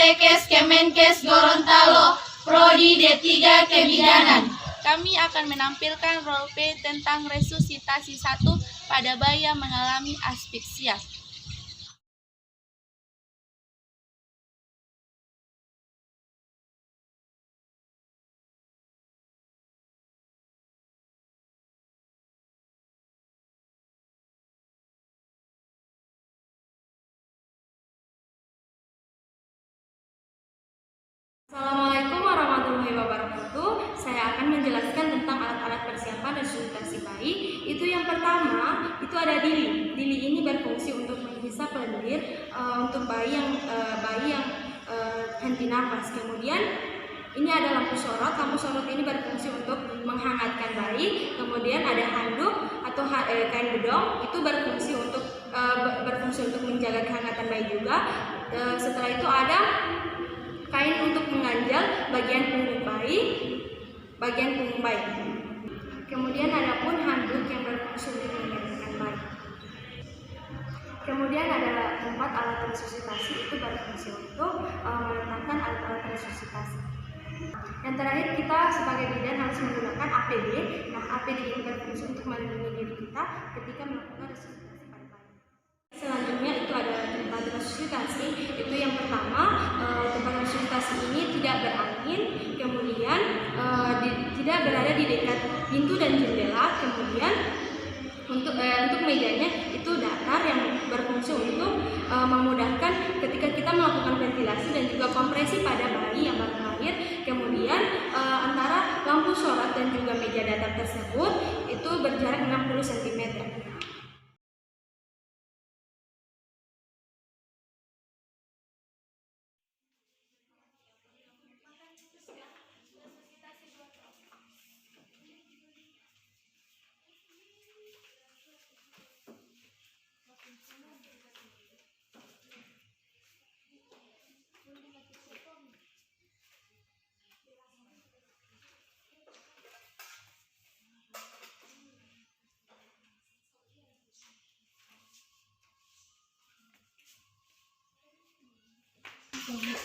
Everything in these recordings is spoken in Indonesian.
Poltekkes Kemenkes Gorontalo, Prodi D3 Kebidanan. Kami akan menampilkan roleplay tentang resusitasi 1 pada bayi yang mengalami asfiksia. Assalamualaikum warahmatullahi wabarakatuh. Saya akan menjelaskan tentang alat-alat persiapan resusitasi bayi. Itu yang pertama, itu ada dili. Dili ini berfungsi untuk menghisap lendir untuk bayi yang henti nafas. Kemudian ini ada lampu sorot. Lampu sorot ini berfungsi untuk menghangatkan bayi. Kemudian ada handuk atau kain bedong, itu berfungsi untuk menjaga kehangatan bayi juga. Setelah itu ada kain untuk mengganjal bagian punggung bayi. Kemudian ada pun handuk yang berfungsi untuk menggantikan bayi. Kemudian ada tempat alat resusitasi, itu berfungsi untuk meletakkan alat-alat resusitasi. Yang terakhir, kita sebagai bidan harus menggunakan APD. Nah, APD ini berfungsi untuk melindungi diri kita ketika melakukan resusitasi pada bayi. Selanjutnya itu ada tempat resusitasi. Itu yang pertama, tempat resusitasi ini tidak berangin, kemudian tidak berada di dekat pintu dan jendela. Kemudian untuk mejanya itu datar yang berfungsi untuk memudahkan ketika kita melakukan ventilasi dan juga kompresi pada bayi yang baru lahir. Kemudian antara lampu sorot dan juga meja datar tersebut itu berjarak 60 cm.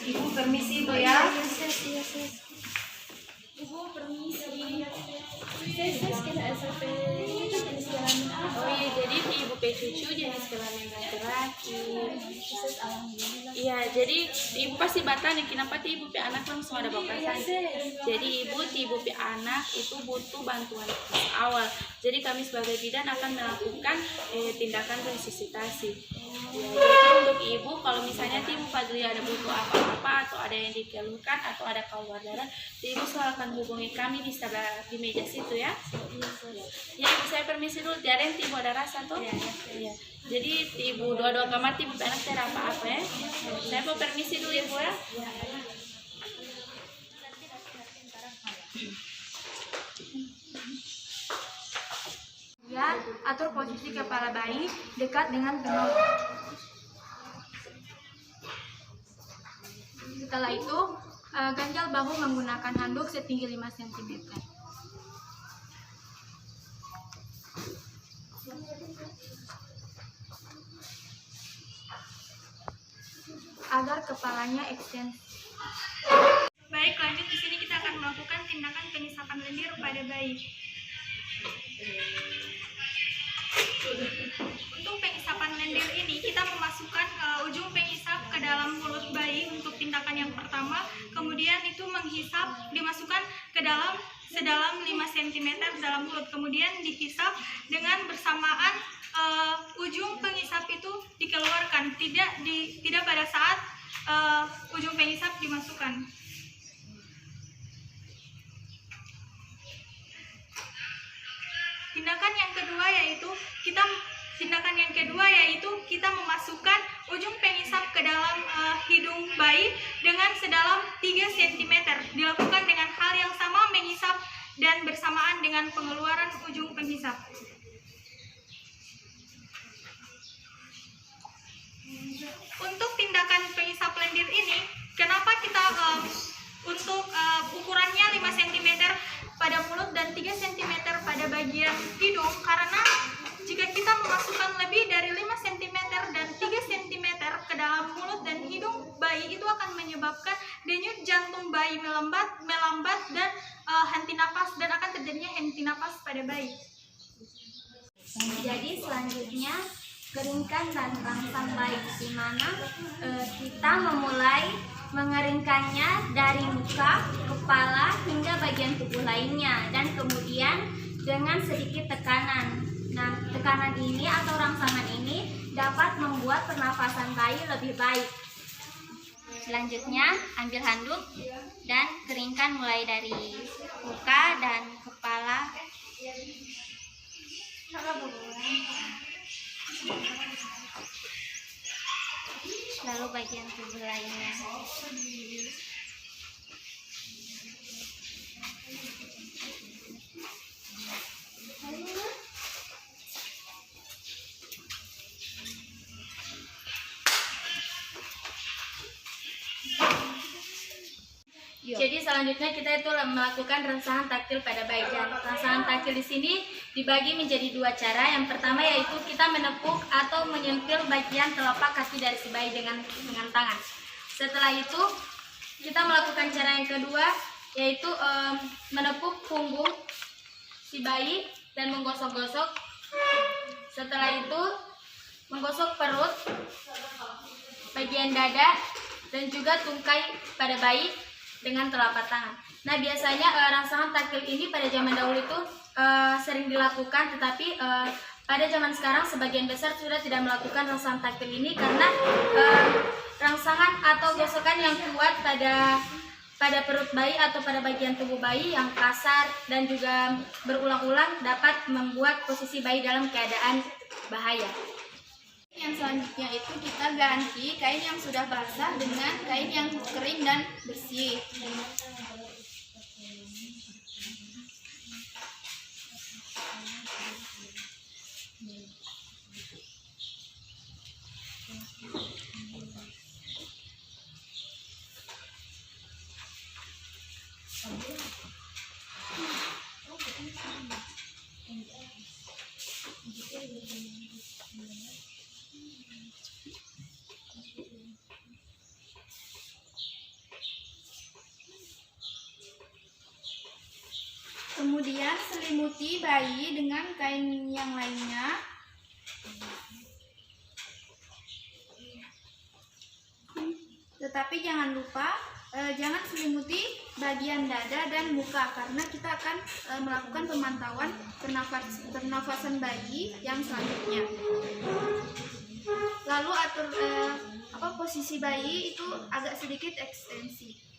Ibu permisi Bu ya. Ibu permisi. Oh iya, jadi ibu cucu jenis kelamin laki-laki. Iya, jadi ibu pasti batanya kenapa ibu anak langsung ada bakasan. Jadi ibu anak itu butuh bantuan awal. Jadi kami sebagai bidan akan melakukan tindakan resusitasi. Ya, jadi untuk ibu kalau misalnya ibu pagi ada butuh apa-apa atau ada yang dikeluhkan atau ada keluar darah, ibu silakan hubungi kami di meja situ ya. Ya ibu, saya permisi dulu. Tiada yang ibu ada rasa tuh? Iya. Jadi ibu doa-doa kamar ibu anak tidak apa-apa ya. Saya mau permisi dulu ibu ya. Kemudian atur posisi kepala bayi dekat dengan penuh. Setelah itu ganjal bahu menggunakan handuk setinggi 5 cm. Agar kepalanya ekstensi. Baik, lanjut di sini kita akan melakukan tindakan penyisapan lendir pada bayi. Untuk pengisapan lendir ini kita memasukkan ujung pengisap ke dalam mulut bayi untuk tindakan yang pertama. Kemudian itu menghisap, dimasukkan ke dalam sedalam 5 cm dalam mulut. Kemudian dihisap dengan bersamaan ujung pengisap itu dikeluarkan, tidak pada saat ujung pengisap dimasukkan. Tindakan yang kedua yaitu kita memasukkan ujung pengisap ke dalam hidung bayi dengan sedalam 3 cm. Dilakukan dengan hal yang sama, mengisap dan bersamaan dengan pengeluaran ujung penghisap. Untuk tindakan pengisap lendir ini, kenapa kita untuk ukurannya 5 cm pada mulut dan 3 cm pada bagian hidung? Karena jika kita memasukkan lebih dari 5 cm dan 3 cm ke dalam mulut dan hidung bayi, itu akan menyebabkan menyebabkan denyut jantung bayi melambat dan henti napas, dan akan terjadinya henti napas pada bayi. Jadi selanjutnya keringkan dan rangsang bayi, di mana kita memulai mengeringkannya dari muka, kepala hingga bagian tubuh lainnya, dan kemudian dengan sedikit tekanan. Nah, tekanan ini atau rangsangan ini dapat membuat pernafasan bayi lebih baik. Selanjutnya ambil handuk dan keringkan mulai dari muka dan kepala, lalu bagian tubuh lainnya. Jadi selanjutnya kita itu melakukan rangsangan taktil pada bayi. Dan rangsangan taktil di sini dibagi menjadi dua cara. Yang pertama yaitu kita menepuk atau menyentil bagian telapak kaki dari si bayi dengan tangan. Setelah itu kita melakukan cara yang kedua yaitu menepuk punggung si bayi dan menggosok-gosok. Setelah itu menggosok perut, bagian dada, dan juga tungkai pada bayi dengan telapak tangan. Nah, biasanya rangsangan taktil ini pada zaman dahulu itu sering dilakukan, tetapi pada zaman sekarang sebagian besar sudah tidak melakukan rangsangan taktil ini karena rangsangan atau gosokan yang kuat pada perut bayi atau pada bagian tubuh bayi yang kasar dan juga berulang-ulang dapat membuat posisi bayi dalam keadaan bahaya. Yang selanjutnya itu kita ganti kain yang sudah basah dengan kain yang kering dan bersih. Kemudian selimuti bayi dengan kain yang lainnya. Tetapi jangan lupa jangan selimuti bagian dada dan muka karena kita akan melakukan pemantauan pernafasan bayi yang selanjutnya. Lalu atur posisi bayi itu agak sedikit ekstensi.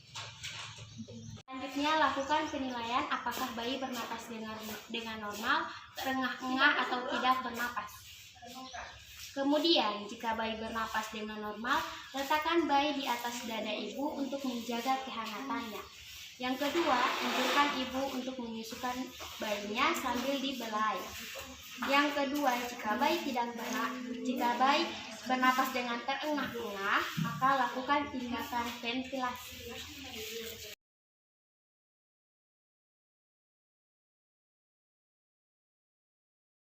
Selanjutnya lakukan penilaian apakah bayi bernapas dengan normal, terengah-engah atau tidak bernapas. Kemudian, jika bayi bernapas dengan normal, letakkan bayi di atas dada ibu untuk menjaga kehangatannya. Yang kedua, anjurkan ibu untuk menyusukan bayinya sambil dibelai. Yang kedua, jika bayi bernapas dengan terengah-engah, maka lakukan tindakan ventilasi.